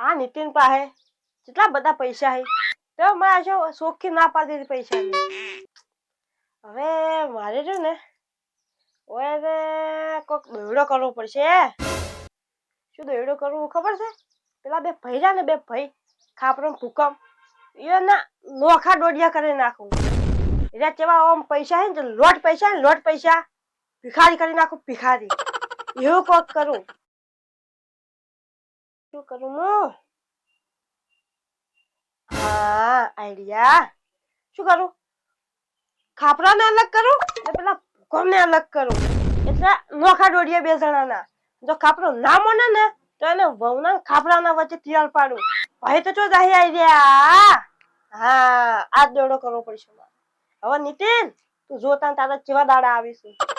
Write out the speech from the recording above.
આ નીતિન પાસે કેટલા બધા પૈસા હે તો મારે જો શોખથી ના પાડી દીધી પૈસા હવે મારે જો ને ઓય કોક દોયડો કરવો પડશે શું દોયડો કરવું ખબર છે પેલા બે ભાઈ રહ્યા ને બે ભાઈ ખાપરો ભૂકંપ એના નોખા ડોડિયા કરી નાખું એટલે કેવા આમ પૈસા હે ને લોટ પૈસા ભિખારી કરી નાખું ભિખારી એવું કોક કરું શું કરું હું હા આઈડિયા શું કરું ખાપરાને અલગ કરું ને પેલા ભૂકંપને અલગ કરું એટલે નોખા ડોડિયા બે જણાના જો ખાપરો ના મને ને તો એને વહુના ખાપરાના વચ્ચે તિરાડ પાડું ભાઈ તો જો જાહી આઈડિયા હા આ દોડો કરવો પડશે હવે નીતિન તું જોતા તારા કેવા દાડા આવીશું